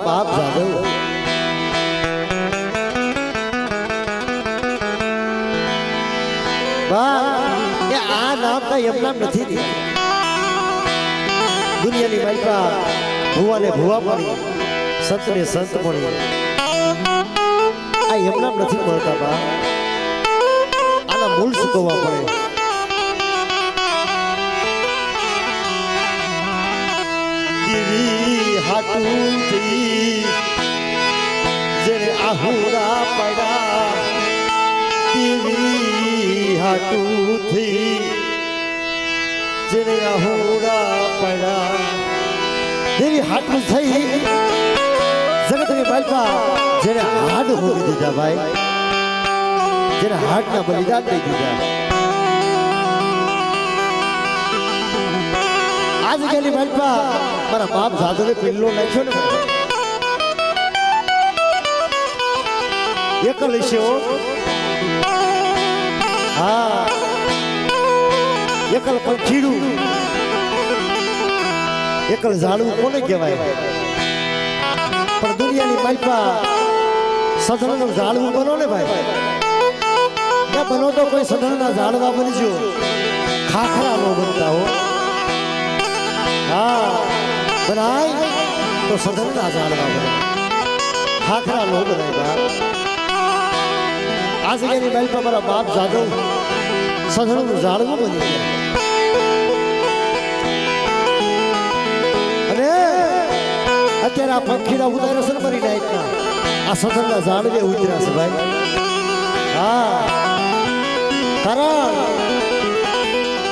બાપ જાદવ એ આ નામ કઈ એમ નામ નથી દુનિયાની માલિકા ભુવાને ભુવા પડી સંતને સંત પડી આ એમ નામ નથી મળતા બા આના મૂળ સુકવવા પડે દેવી હાટુથી જેને આહુરા પડ્યા દેવી હાટુથી જેને આહુરા પડ્યા દેવી હાટું થઈ જગતની બાલપા જેને હાડ હોવી દીધા ભાઈ જેને હાડના બલિદાન દઈ દીધા આજ ગયેલી બાલપા મારા બાપ જાદવે પિલ્લો નાખ્યો ને એકલ છે હા એકલ પંખીડું એકલ ઝાડવું કોને કહેવાય પણ દુનિયાની માલપા સધનનું ઝાડવું બનો ને ભાઈ ત્યાં બનો તો કોઈ સધનના ઝાડવા બનજો ખાખરા નો બનતા હો હા બનાય તો સધનના ઝાડવા બને ખાખરા નો બનાય બાપ આ જગ્યાની માલપા મારા બાપ જાદવ સધનનું ઝાડવું બની ગયા અને અત્યારે આ પંખીડા ઉતારે છે ને મારી નાઈટના આ સધનના ઝાડવે ઉતર્યા છે ભાઈ હા કારણ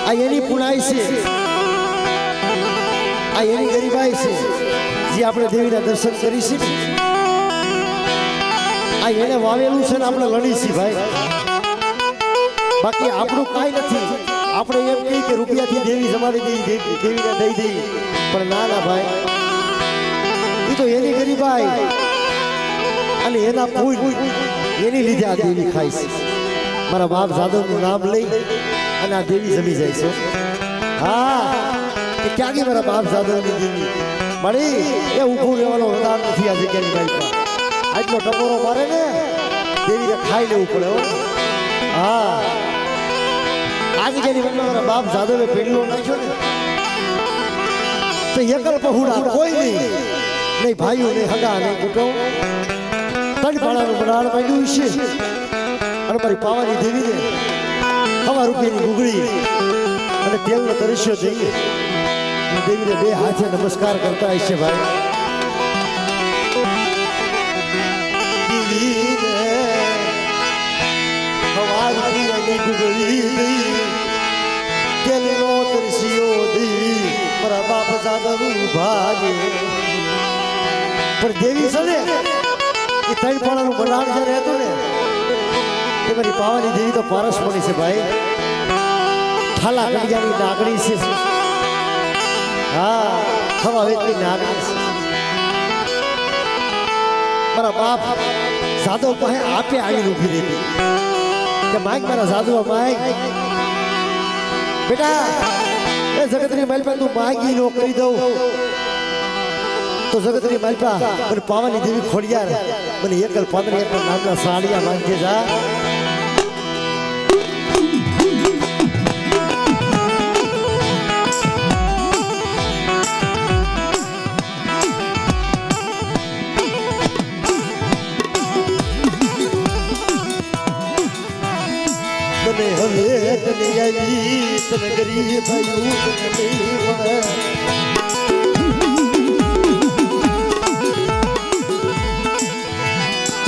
આ એની પુણાઈ છે આ એની ગરીબાઈ છે જે આપણે દેવીના દર્શન કરીશું આ એને વાવેલું છે ને આપણે લડીશી ભાઈ બાકી આપણું કાંઈ નથી આપણે એમ કહીએ કે રૂપિયાથી દેવી જમાડી દઈ દેવીને દઈ દઈ પણ ના ના ભાઈ એ તો એની ગરીબાઈ અને એના પૂજ એની લીધે આ દેવી ખાય છે મારા બાપ જાદવનું નામ લઈ અને આ દેવી જમી જાય છે હા કે ક્યાં ગઈ મારા બાપ જાદવની દેવી મળી એ ઊભું રહેવાનો વધાર નથી આ જગ્યાની ભાઈ આટલો ટકોરો મારે ને દેવીને ખાઈ લેવું પડે હા આ જગ્યાની મારા બાપ જાદવે પેડલો નાખ્યો ને તો એકલ પહોળા કોઈ નહીં ભાઈઓ નહીં હગા નહીં કુટુંબ ત્રણ પાણાનું બનાડ માંડ્યું છે અને મારી પાવાની દેવીને હવા રૂપિયાની ગુગળી અને તેલનો તરસ્યો જઈએ દેવીને બે હાથે નમસ્કાર કરતા હશે ભાઈ દેવીને હવા રૂપિયાની ગુગળી દઈ તેલનો તરસ્યો દઈ મારા બાપ જાદવ ભાગે પણ દેવી છે ને એ ત્રણ પાણાનું બનાડ જે રહેતું ને એ મારી પાવાની દેવી તો પારસમણી છે ભાઈ ઠાલા કડિયાની નાગણી છે હા હવા વેચની નાગણી છે મારા બાપ જાદવ પાસે આપે આવીને ઊભી રહી કે માગ મારા જાદવ માગ બેટા એ જગતની માલપા તું માગી નો કરી દઉં તો જગતની માલપા મને પાવાની દેવી ખોડિયાર મને એકલ પાંદરી એકલ નામના સાડિયા માંગે જા તને હવે તને આવી તને ગરીબ ભાઈઓ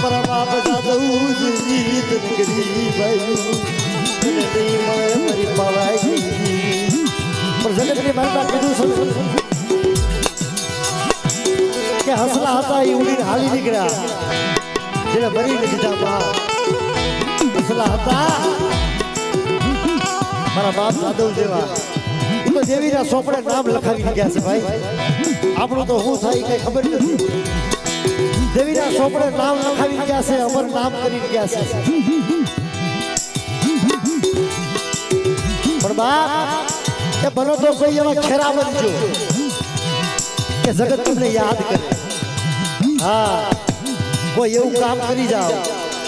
મારા બાપ જાદવ જીત ગરીબ ભાઈઓ તને નહીં મળે મારી પાવાઈ પણ જગતની માતા કીધું કે હસલા હતા એ ઉડીને હાલી નીકળ્યા જેને મરીને દીધા બા હસલા હતા મારા બાપ જાદવ જેવા એ તો દેવીના સોપડે નામ લખાવી ગયા છે ભાઈ આપણું તો શું થાય કઈ ખબર નથી દેવીના સોપડે નામ લખાવી ગયા છે અમર નામ કરી ગયા છે પણ બાપ એ બનો તો કોઈ એવા ખેરા બનજો કે જગત તમને યાદ કરે हाँ કોઈ એવું કામ કરી જાઓ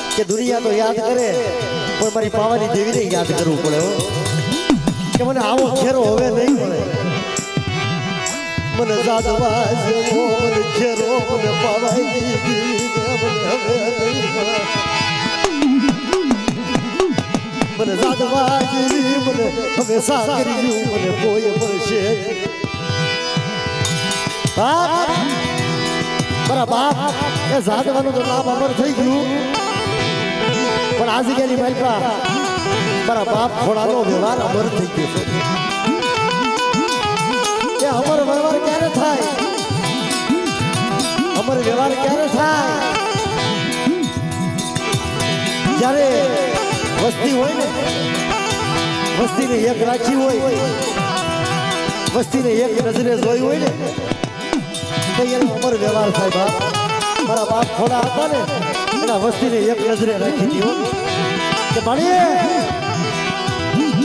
કે દુનિયા તો યાદ કરે પણ મારી પાવાની દેવીને યાદ કરવું પડે હો કે મને આવો ખેરો હવે નહીં મળે મને જાદવા જેવો મને ખેરો મને પાવાની દેવી હવે નહીં મળે મને જાદવા જેવી મને હવે સાગરી મને કોઈ મળશે બાપ મારા બાપ એ જાદવાનું તો નામ અમર થઈ ગયું પણ આજે ગયેલી માલપા મારા બાપ થોડાનો વ્યવહાર અમર થઈ ગયો છે અમર વ્યવહાર ક્યારે થાય અમર વ્યવહાર ક્યારે થાય જ્યારે વસ્તી હોય ને વસ્તીને એક રાખી હોય વસ્તીને એક નજરે જોઈ હોય ને તો એનો અમર વ્યવહાર થાય બાપ મારા બાપ થોડા હતા ને એના વસ્તીને એક નજરે રાખી દીધો કે ભાણી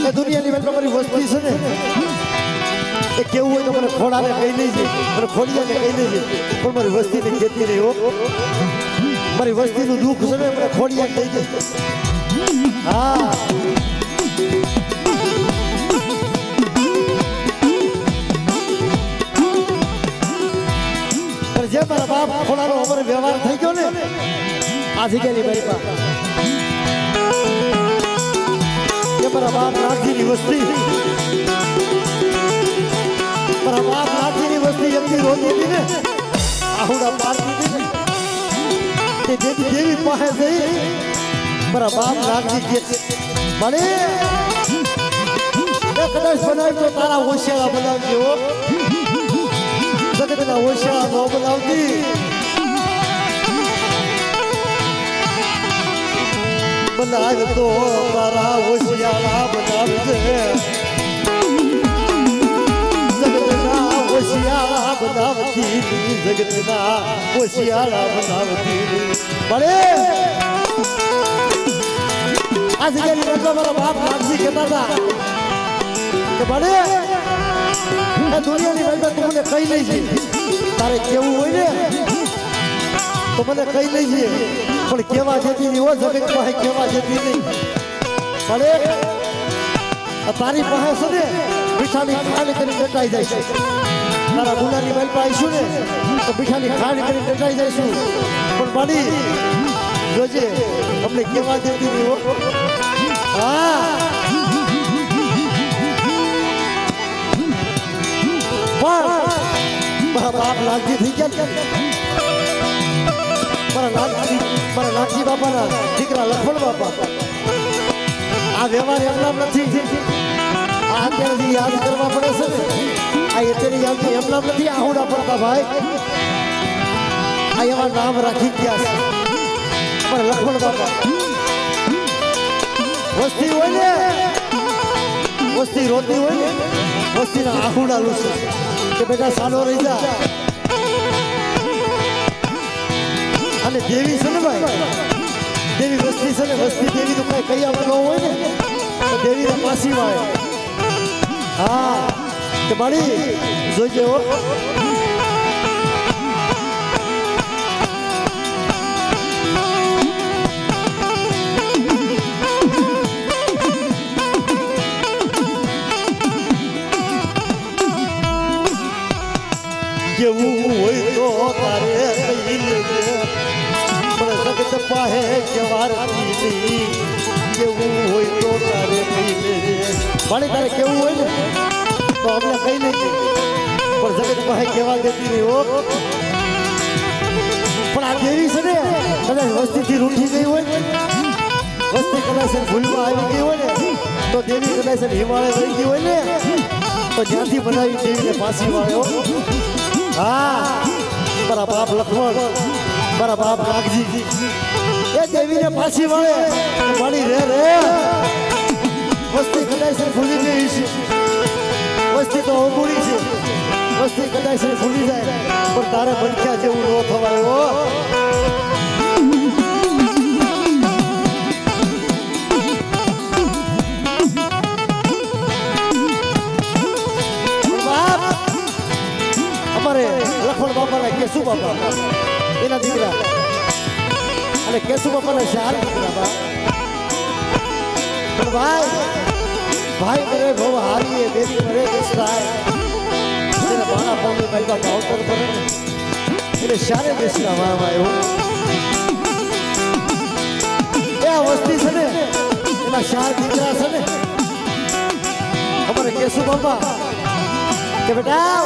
એ દુનિયાની વેલમાં મારી વસ્તી છે ને એ કેવું હોય તો મને ખોડાને કહી લેજે મને ખોડિયાને કહી લેજે પણ મારી વસ્તીને કહેતી નહીં હો મારી વસ્તીનું દુઃખ છે ને મને ખોડિયા કહી દે હા જે મારા બાપ ખોડાનો અમર વ્યવહાર થઈ ગયો ને આજે ગયેલી મારી પા જે મારા બાપ નાગજીની વસ્તી મારા બાપ નાગજીની વસ્તી એમની રોતી હતી ને આહુડા પાડતી હતી ને તે દેવી પાસે જઈ મારા બાપ નાગજી કે મને કદાચ બનાવી તો તારા હોશિયારા બનાવજે હો જગતના હોશિયારા ન બનાવતી બનાવ તો તારા હોશિયારા બનાવજે જગતના હોશિયારા બનાવતી જગતના હોશિયારા બનાવતી ભલે આજકાલ મારા બાપ નાગજી કહેતા હતા કે ભલે દુનિયાની ભાઈ તું મને કહી લેજે તારે કેવું હોય ને તો મને કહી લેજે પણ કેવા જતી નહીં હો જગત પાસે કેવા જતી નહીં ભલે તારી પાસે છે ને મીઠાની ખાંડ કરીને ડટાઈ જાય છે તારા ગુનાની ભાઈ પાસે આવીશું ને તો મીઠાની ખાંડ કરીને ડટાઈ જઈશું પણ પાડી જોજે અમને કેવા જતી નહીં હો હા મારા બાપ નાગજી થઈ ગયા મારા નાગજી બાપાના દીકરા લખમણ બાપા આ વ્યવહાર એમના નથી આ અત્યારે યાદ કરવા પડે છે ને આ અત્યારે યાદ એમના નથી આહુડા પડતા ભાઈ આ એવા નામ રાખી ગયા છે મારા લખમણ બાપા વસ્તી હોય ને વસ્તી રોતી હોય ને વસ્તીના આહુડા લૂસે કે બેટા સાનો રહી જા અને દેવી છે ને ભાઈ દેવી વસ્તી છે ને વસ્તી દેવી તો કઈ કયા ન હોય ને તો દેવીને પાછી વાળે હા કે મારી જોઈજે હો કેવું હોય તો તારે કહી લેજે પણ જગત પાહે કેવાર દીધી કેવું હોય તો તારે કહી લેજે મારે તારે કેવું હોય ને તો અમને કહી લેજે પણ જગત પાહે કેવા દેતી નહીં હો પણ આ દેવી છે ને કદાચ વસ્તીથી રૂઠી ગઈ હોય વસ્તી કદાચ ભૂલમાં આવી ગઈ હોય ને તો દેવી કદાચ હિમાલય રહી ગઈ હોય ને તો જ્યાંથી બનાવી દેવીને પાછી વાળ્યો હા મારા બાપ લખમણ મારા બાપ નાગજી એ દેવીને પાછી વળે મારી રે રે વસ્તી કદાચ ભૂલી ગઈ છે વસ્તી તો અવગુણી છે વસ્તી કદાચ ભૂલી જાય પણ તારે બનખ્યા જેવું ન થવાય હો અમારે લખમણ બાપાના કેસુ બાપા એના દીકરા અને કેશુ બાપાના 4 દીકરા બા પણ ભાઈ કરે બહુ હારી દેવી કરે દેશરાય તેના બાણા પામે કઈકા ભાવતર કરે એટલે શારે દેશના વાવ આવ્યો એ વસ્તી છે ને એના 4 દીકરા છે ને અમારે કેશુ બાપા કે બેટા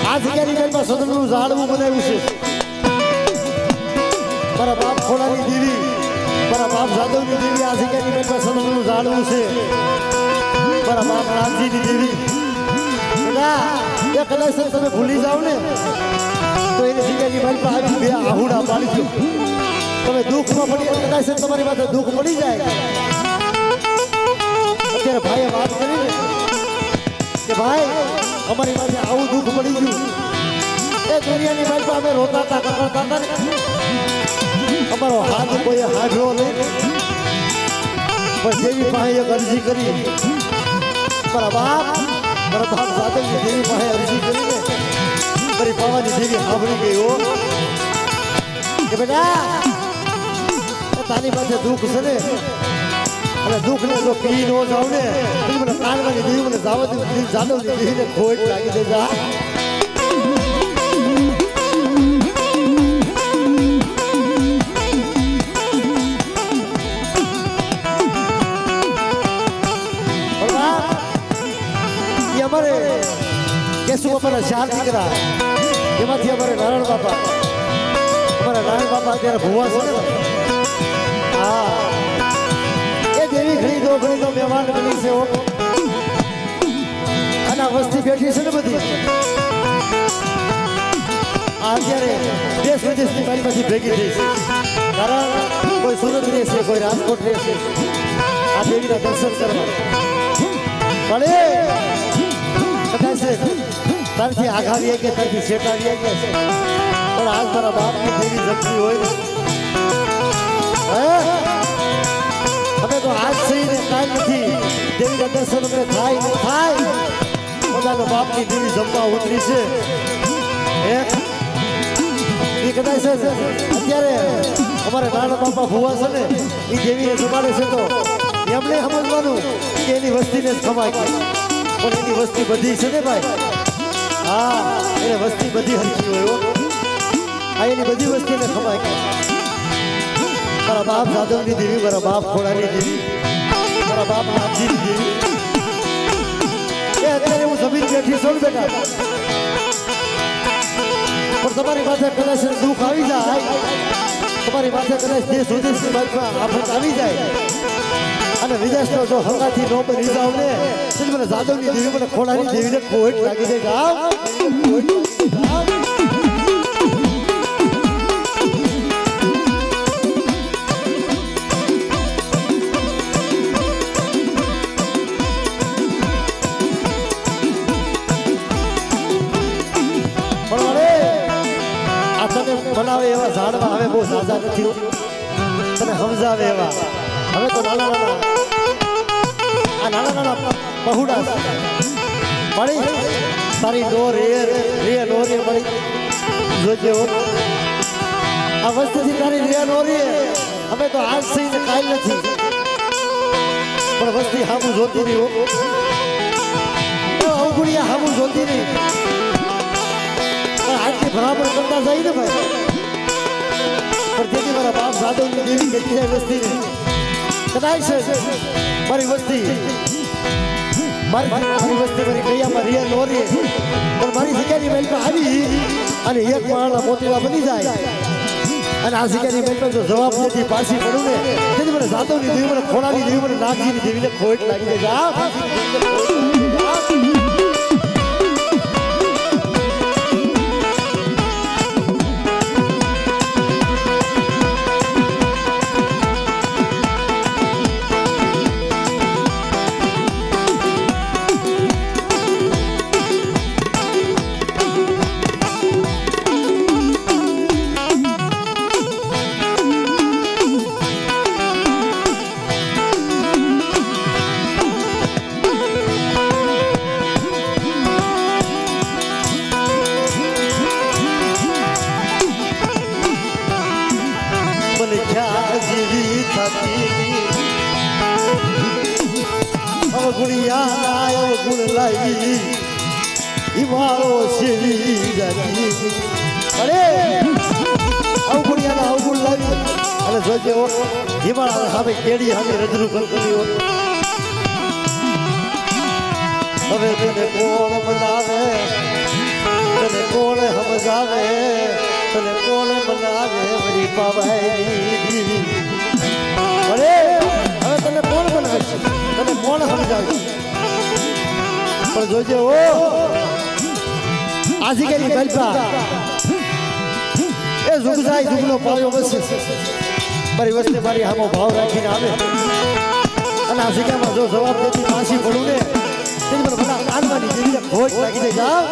આ જગ્યાની બેનમાં સદનનું ઝાડવું બનાવ્યું છે મારા બાપ ખોડાની દેવી મારા બાપ જાદવની દેવી આ જગ્યાની બેનમાં સદનનું ઝાડવું છે મારા બાપ રામજીની દેવી બેટા એ કદાચ તમે ભૂલી જાઓ ને તો એની જગ્યાની બેનમાં આવી બે આહુડા પાડી દો તમે દુઃખમાં પડી કદાચ તમારી પાસે દુઃખ પડી જાય અત્યારે ભાઈએ વાત કરી ને કે ભાઈ અમારી પાસે આવું દુઃખ પડી ગયું એ દુનિયાની બાજુ અમે રોતા હતા કરતા હતા ને અમારો હાથ કોઈએ હાડ્યો નહીં પણ દેવી પાસે એક અરજી કરી મારા બાપ જાદવની દેવી પાસે અરજી કરીને મારી પાવાની દેવી સાંભળી ગઈ હો કે બેટા તારી પાસે દુઃખ છે ને અને દુઃખને જો પી ન જાવ ને મને કાઢવાની દેવી મને જાદવની દેવીને ખોટ લાગી દે જા અમારે કેશુ બાપાના 4 દીકરા એમાંથી અમારે નારાયણ બાપા અત્યારે ભુવા છે હા એ દેવી ઘણી તો મહેમાન બની છે અને વસ્તી બેઠી છે ને બધી અત્યારે દેશ વિદેશની બાજુમાંથી ભેગી થઈ છે કારણ કોઈ સુરત રહેશે કોઈ રાજકોટ રહેશે આ દેવીના દર્શન કરવા ભલે કદાચ તારથી આઘાવીએ કે તારથી શેટાવીએ કે પણ આજ મારા બાપની દેવી જગતી હોય અમે તો આજ થઈને કાંઈ નથી દેવીના દર્શન અમને થાય ને થાય પોતાના બાપની દેવી જમવા ઉતરી છે એ કદાચ અત્યારે અમારે નાના બાપા ભુવા છે ને એ દેવીને જમાડે છે તો એમને સમજવાનું કે એની વસ્તીને જ ખમાય પણ એની વસ્તી બધી છે ને ભાઈ હા એને વસ્તી બધી હરખી હોય આ એની બધી વસ્તીને ખમાય મારા બાપ જાદવની દેવી મારા બાપ ખોડાની દેવી મારા બાપ નામજીની દેવી એ અત્યારે હું જમીન બેઠી છું બેટા પણ તમારી પાસે કદાચ દુઃખ આવી જાય તમારી પાસે કદાચ દેશ વિદેશની બાજુમાં આફત આવી જાય અને વિદેશનો જો હંગાથી નો બની જાવ ને મને જાદવની દેવી મને ખોડાની દેવીને ખોટ લાગી દે ગાવ બનાવે એવા ઝાડવા હવે બહુ ઝાઝા નથી તને સમજાવે એવા હવે તો નાના પહોળા મળી તારી નો રે નો રે મળી જોજે આ વસ્તુથી તારી રે નો રે હવે તો આજ થઈને કાલ નથી પણ વસ્તી હામું જોતી નહીં અવગુણિયા હામું જોતી નહીં પણ આજથી બરાબર કરતા જાય ને ભાઈ પણ જેથી મારા બાપ જાદવની દેવી કેટલી જાય વસ્તીને કદાચ મારી વસ્તી મારી કૈયામાં રિયા નો રે પણ મારી જગ્યાની મહેલમાં આવી અને એક માળના મોતીડા બની જાય અને આ જગ્યાની મહેલમાં જો જવાબ નથી પાછી પડું ને તેથી મને જાદવની દેવી મને ખોડાની દેવી મને નાગજીની દેવીને ખોટ લાગી જાય અવગુણિયા અવગુણ લાવી હિમાળો શેરી જાતી અરે અવગુણિયા અવગુણ લાવી અને જોજે હિમાળા સામે કેડી સામે રજૂ કરતી હોય હવે તને કોણ મનાવે તને કોણ સમજાવે તને કોણ મનાવે મારી પાવાઈ અરે હવે તને કોણ બનાવશે તને કોણ સમજાવશે પણ જોજે ઓ આજીકેલી કલ્પા એ જુગજાઈ જુગલો પાયો બસે મારી વસ્તી મારી હામો ભાવ રાખીને આવે અને આજીકામાં જો જવાબ દેતી પાછી પડું ને તેની મને ભલા આનવાની જેવી ખોટ લાગી દે જાવ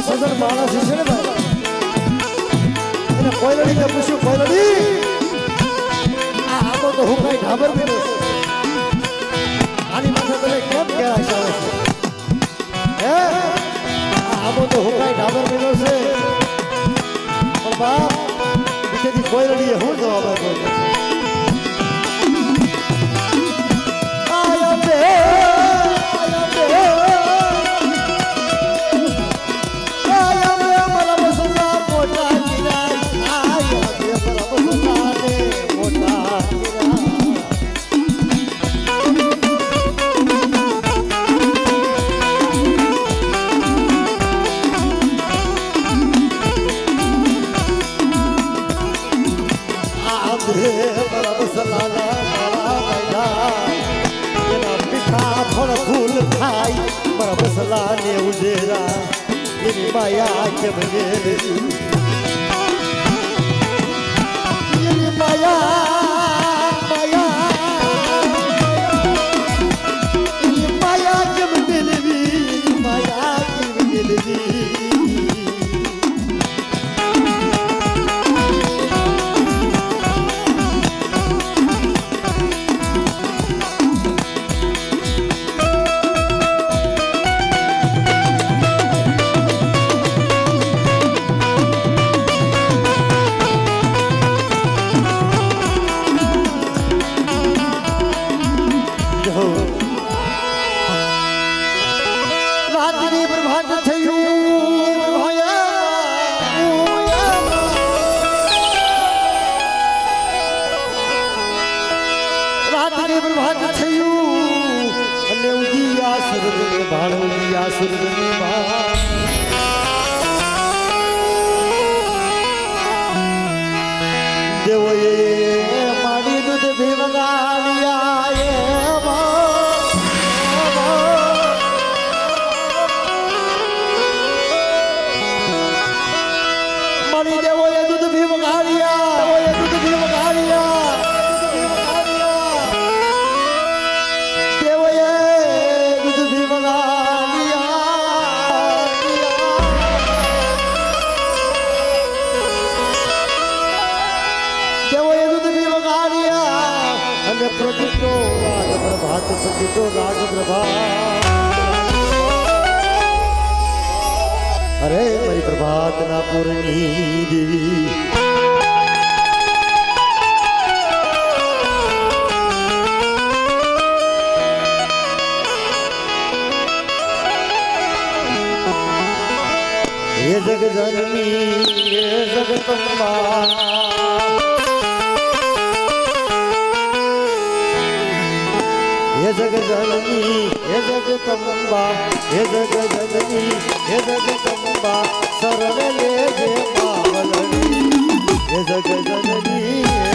સજન માણસ છે ને ભાઈ એને કોયલડી ને પૂછ્યું કોયલડી આ તો હુકાઈ ઢાબર બેનો છે આની માથે તમે કેમ કેળા ચાલે છે હે આ તો હુકાઈ ઢાબર બેનો છે પણ બાપ બીજેથી કોયલડીએ શું જવાબ આપ્યો ને ઉજેરા એની માયા કેમ એની માયા કેમ મેળવી માયા કેમ મેળવી દેવોએ મારી અને પ્રદીપનો રાગ પ્રભાત પ્રદીપનો રાગ પ્રભાત અરે મારી પ્રભાતના પૂર્ણી દેવી હે જગ જનની હે જગતંબા હે જગ જનની હે જગતંબા હે જગ જનની હે જગતંબા સર્વે લેજે પાવલડી હે જગ જનની હે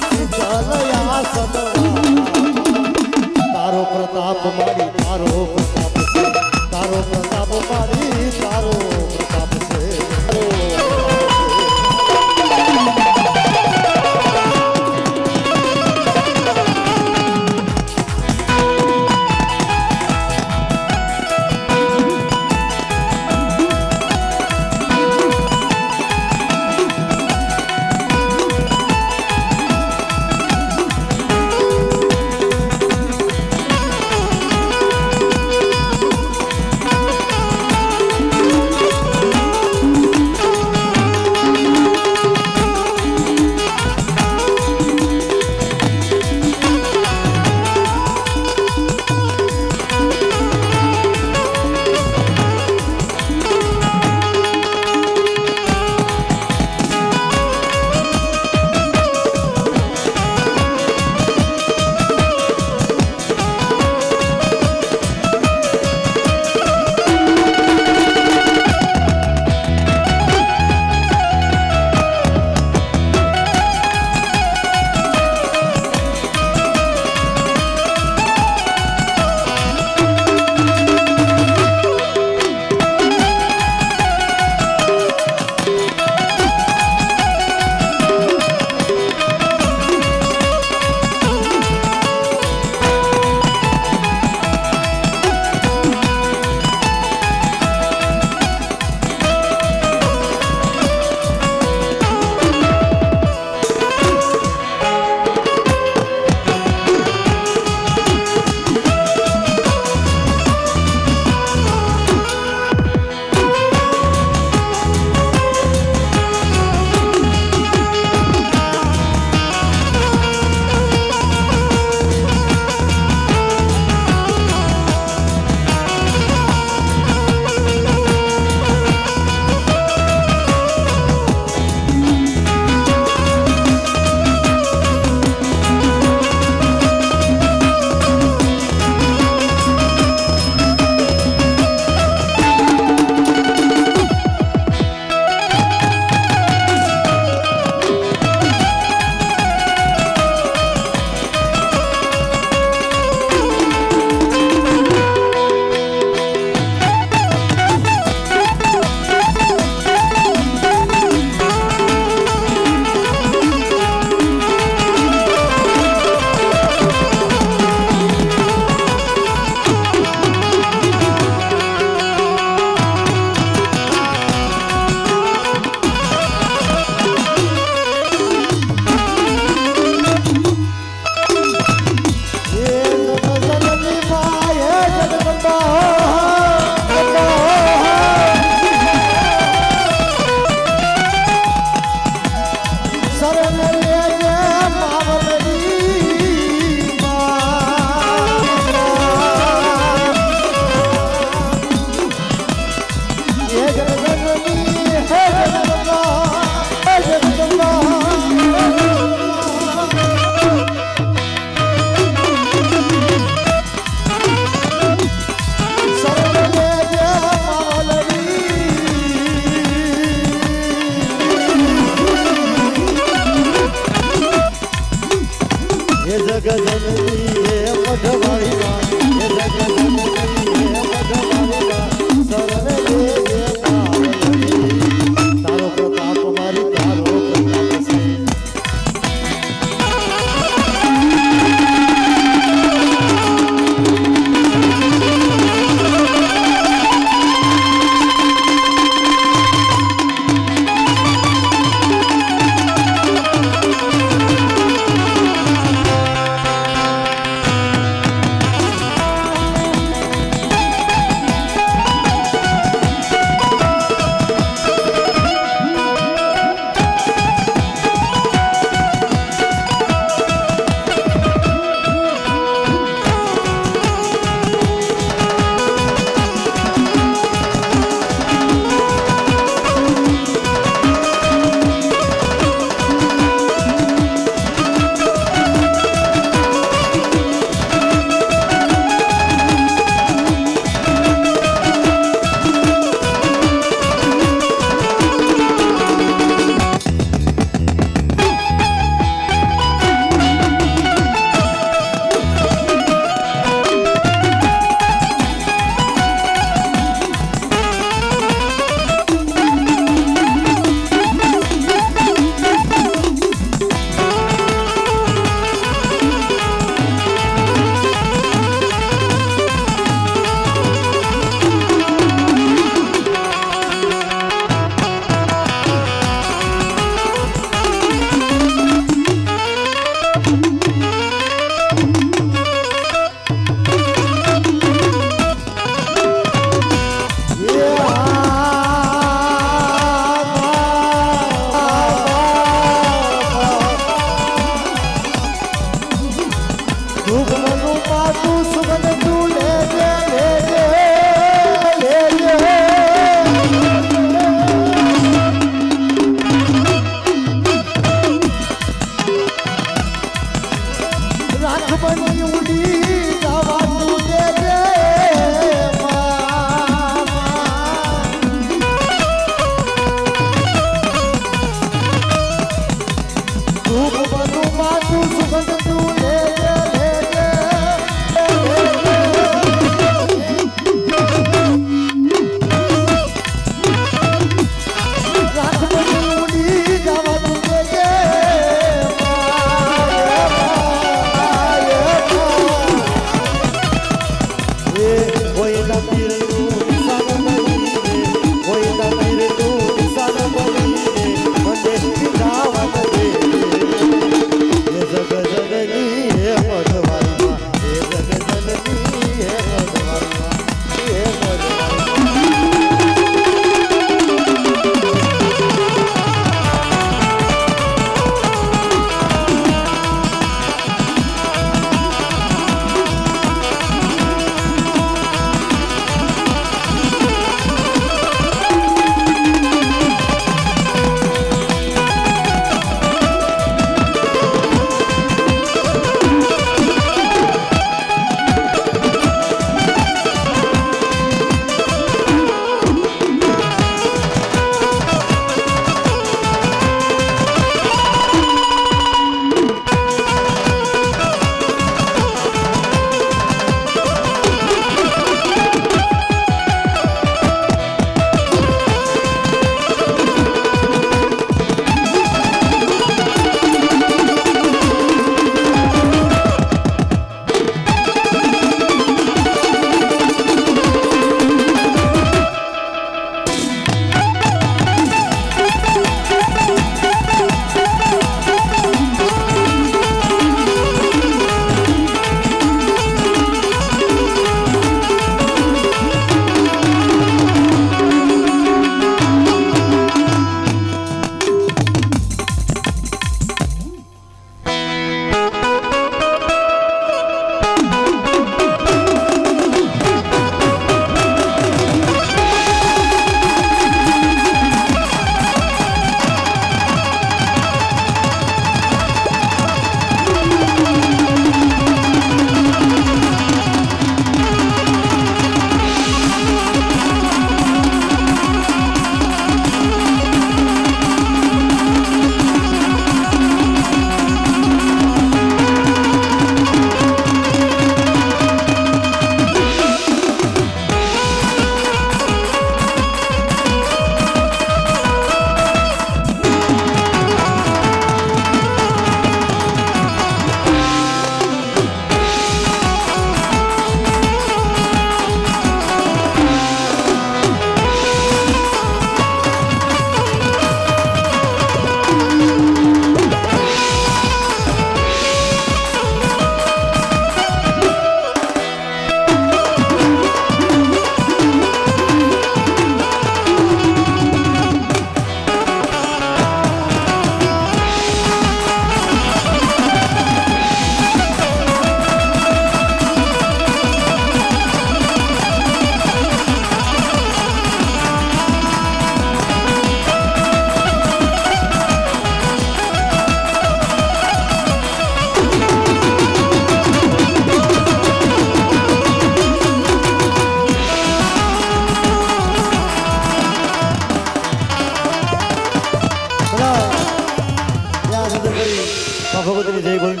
ભગવતીની જય બોલ